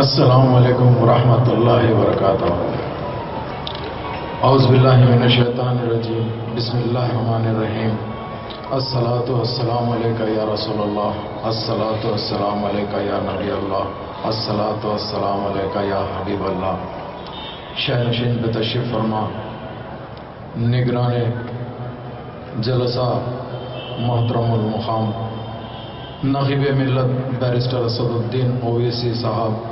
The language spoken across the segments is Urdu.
السلام علیکم ورحمۃ اللہ وبرکاتہ۔ اعوذ باللہ من الشیطان الرجیم، بسم اللہ الرحمن الرحیم۔ الصلاۃ والسلام علیک یا رسول اللہ، الصلاۃ والسلام علیک یا نبی اللہ، الصلاۃ والسلام علیک یا حبیب اللہ۔ شہ نشین پہ تشریف فرما نگران جلسہ محترم المقام ناقب ملت بیرسٹر اسد الدین اویسی صاحب،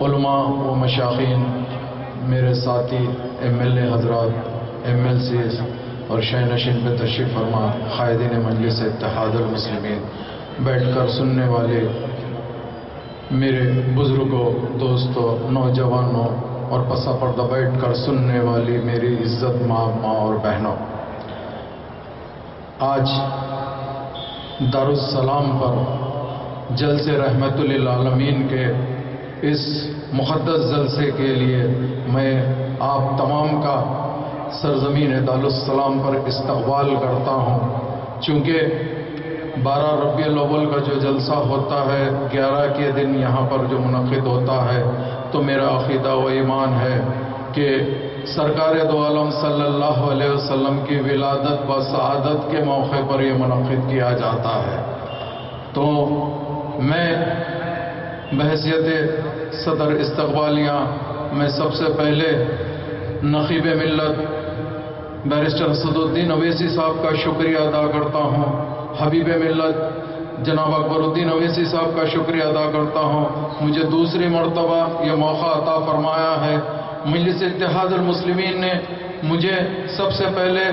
علماء و مشائخین، میرے ساتھی MLA حضرات، MLCs اور شہ نشین پہ تشریف فرما قائدین مجلس اتحاد المسلمین، بیٹھ کر سننے والے میرے بزرگوں، دوستوں، نوجوانوں اور پسا پردہ بیٹھ کر سننے والی میری عزت ماں اور بہنوں، آج دارالسلام پر جلسے رحمت للعالمین کے اس مقدس جلسے کے لیے میں آپ تمام کا سرزمین دارالسلام پر استقبال کرتا ہوں۔ چونکہ 12 ربیع الاول کا جو جلسہ ہوتا ہے، 11 کے دن یہاں پر جو منعقد ہوتا ہے، تو میرا عقیدہ و ایمان ہے کہ سرکار دو عالم صلی اللہ علیہ وسلم کی ولادت و سعادت کے موقع پر یہ منعقد کیا جاتا ہے۔ تو میں بحیثیت صدر استقبالیہ میں سب سے پہلے ناقب ملت بیرسٹر اسد الدین اویسی صاحب کا شکریہ ادا کرتا ہوں، حبیب ملت جناب اکبر الدین اویسی صاحب کا شکریہ ادا کرتا ہوں، مجھے دوسری مرتبہ یہ موقع عطا فرمایا ہے۔ مجلس اتحاد المسلمین نے مجھے سب سے پہلے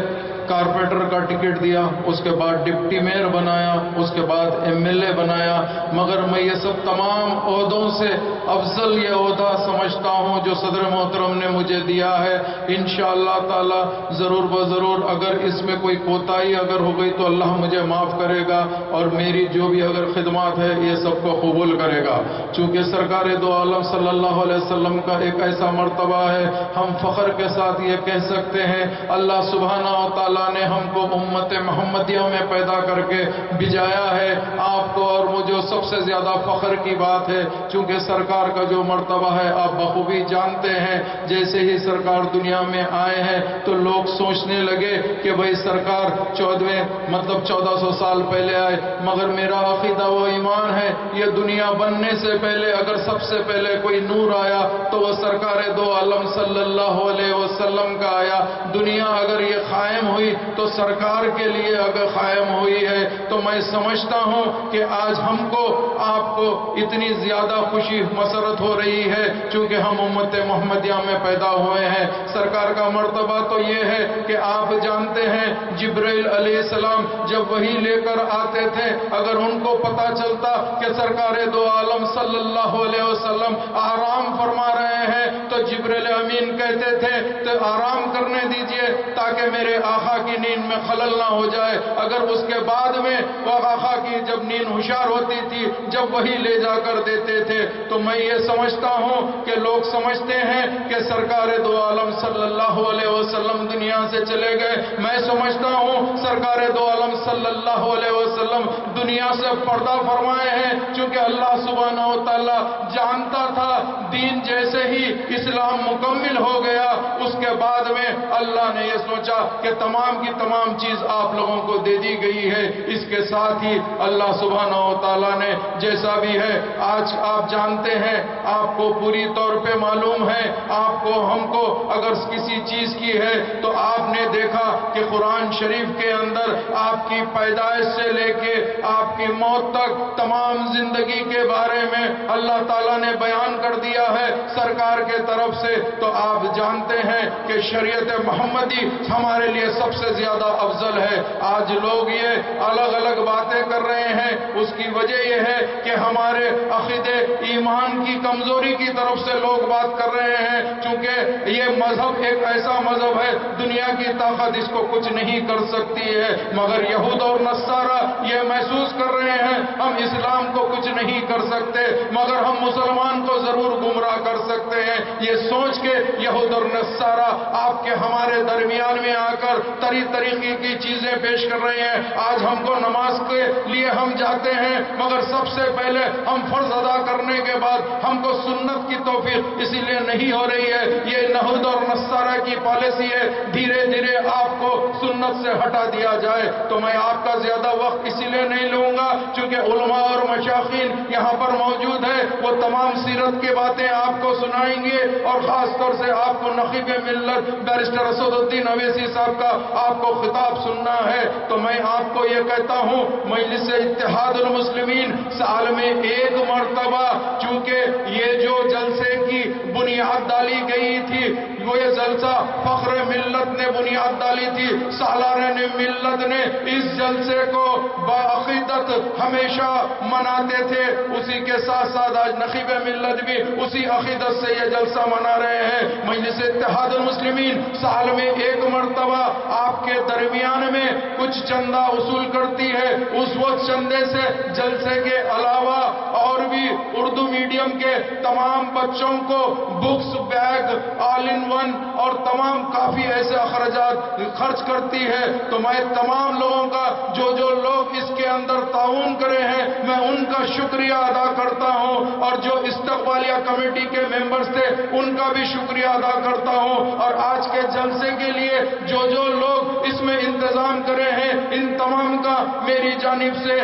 کارپوریٹر کا ٹکٹ دیا، اس کے بعد ڈپٹی میئر بنایا، اس کے بعد MLA بنایا، مگر میں یہ سب تمام عہدوں سے افضل یہ عہدہ سمجھتا ہوں جو صدر محترم نے مجھے دیا ہے۔ انشاءاللہ تعالی ضرور بضرور اگر اس میں کوئی کوتاہی اگر ہو گئی تو اللہ مجھے معاف کرے گا، اور میری جو بھی اگر خدمات ہے یہ سب کو قبول کرے گا۔ چونکہ سرکار دو عالم صلی اللہ علیہ وسلم کا ایک ایسا مرتبہ ہے، ہم فخر کے ساتھ یہ کہہ سکتے ہیں، اللہ سبحانہ و تعالی نے ہم کو امت محمدیہ میں پیدا کر کے بھیجایا ہے۔ آپ کو اور مجھے سب سے زیادہ فخر کی بات ہے، چونکہ سرکار کا جو مرتبہ ہے آپ بخوبی جانتے ہیں۔ جیسے ہی سرکار دنیا میں آئے ہیں تو لوگ سوچنے لگے کہ بھئی سرکار 1400 سال پہلے آئے، مگر میرا عقیدہ و ایمان ہے یہ دنیا بننے سے پہلے اگر سب سے پہلے کوئی نور آیا تو وہ سرکار دو عالم صلی اللہ علیہ وسلم کا آیا۔ دنیا اگر یہ قائم ہوئی تو سرکار کے لیے اگر قائم ہوئی ہے، تو میں سمجھتا ہوں کہ آج ہم کو آپ کو اتنی زیادہ خوشی مسرت ہو رہی ہے چونکہ ہم امت محمدیہ میں پیدا ہوئے ہیں۔ سرکار کا مرتبہ تو یہ ہے کہ آپ جانتے ہیں جبرائیل علیہ السلام جب وحی لے کر آتے تھے، اگر ان کو پتا چلتا کہ سرکار دو عالم صلی اللہ علیہ وسلم آرام فرما رہے ہیں تو جبرائیل امین کہتے تھے تو آرام کرنے دیجئے تاکہ میرے آقا کی نیند میں خلل نہ ہو جائے۔ اگر اس کے بعد میں وہ آقا کی جب نیند ہوشیار ہوتی تھی، جب وہی لے جا کر دیتے تھے، تو میں یہ سمجھتا ہوں کہ لوگ سمجھتے ہیں کہ سرکار دو عالم صلی اللہ علیہ وسلم دنیا سے چلے گئے۔ میں سمجھتا ہوں سرکار دو عالم صلی اللہ علیہ وسلم دنیا سے پردہ فرمائے ہیں، چونکہ اللہ سبحانہ و تعالی جانتا تھا دین جیسے ہی اسلام مکمل ہو گیا، اس کے بعد میں اللہ نے یہ سوچا کہ تمام کی تمام چیز آپ لوگوں کو دے دی گئی ہے۔ اس کے ساتھ ہی اللہ سبحانہ و تعالیٰ نے جیسا بھی ہے، آج آپ جانتے ہیں، آپ کو پوری طور پہ معلوم ہے، آپ کو ہم کو اگر کسی چیز کی ہے تو آپ نے دیکھا کہ قرآن شریف کے اندر آپ کی پیدائش سے لے کے آپ کی موت تک تمام زندگی کے بارے میں اللہ تعالیٰ نے بیان کر دیا ہے سرکار کے طرف سے۔ تو آپ جانتے ہیں کہ شریعت محمدی ہمارے لیے سب سے زیادہ افضل ہے۔ آج لوگ یہ الگ الگ باتیں کر رہے ہیں، اس کی وجہ یہ ہے کہ ہمارے عقیدے ایمان کی کمزوری کی طرف سے لوگ بات کر رہے ہیں، چونکہ یہ مذہب ایک ایسا مذہب ہے دنیا کی طاقت اس کو کچھ نہیں کر سکتی ہے، مگر یہود اور نصارہ یہ محسوس کر رہے ہیں ہم اسلام کو کچھ نہیں کر سکتے مگر ہم مسلمان کو ضرور گمراہ کر سکتے ہیں۔ یہ سوچ کے یہود اور نصارہ آپ کے ہمارے درمیان میں آ کر طریقے کی چیزیں پیش کر رہے ہیں. آج ہم کو نماز کے لیے ہم جاتے ہیں، مگر سب سے پہلے ہم فرض ادا کرنے کے بعد ہم کو سنت کی توفیق اسی لیے نہیں ہو رہی ہے. یہ یہود اور نصارہ کی پالیسی ہے، دھیرے دھیرے آپ کو سنت سے ہٹا دیا جائے. تو میں آپ کا زیادہ وقت اسی لیے نہیں لوں گا، چونکہ علماء اور مشائخین یہاں پر موجود ہے، وہ تمام سیرت کی باتیں آپ کو سنائیں گے، اور خاص طور سے آپ کو نقیب ملت بیرسٹر اسد الدین اویسی صاحب کا آپ کو خطاب سننا ہے. تو میں آپ کو یہ کہتا ہوں، مجلس اتحاد المسلمین سال میں ایک مرتبہ، چونکہ یہ جو جلسے کی بنیاد ڈالی گئی تھی، وہ یہ جلسہ فخر ملت نے بنیاد ڈالی تھی، سالارین ملت نے اس جلسے کو بعقیدت ہمیشہ مناتے تھے. اسی کے ساتھ ساتھ آج نقیب ملت بھی اسی عقیدت سے یہ جلسہ منا رہے ہیں. مجلس اتحاد المسلمین سال میں ایک مرتبہ آپ کے درمیان میں کچھ چندہ وصول کرتی ہے. اس وقت چندے سے جلسے کے علاوہ اور بھی اردو میڈیم کے تمام بچوں کو books, bag, all in one اور تمام کافی ایسے اخراجات خرچ کرتی ہے. تو میں تمام لوگوں کا جو لوگ اس کے اندر تعاون کرے ہیں، میں ان کا شکریہ ادا کرتا ہوں، اور جو استقبالیہ کمیٹی کے ممبرز تھے ان کا بھی شکریہ ادا کرتا ہوں. اور آج کے جلسے کے لیے جو لوگ اس میں انتظام کرے ہیں، ان تمام کا میری جانب سے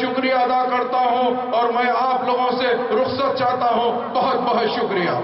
شکریہ ادا کرتا ہوں، اور میں آپ لوگوں سے رخصت چاہتا ہوں. بہت بہت شکریہ.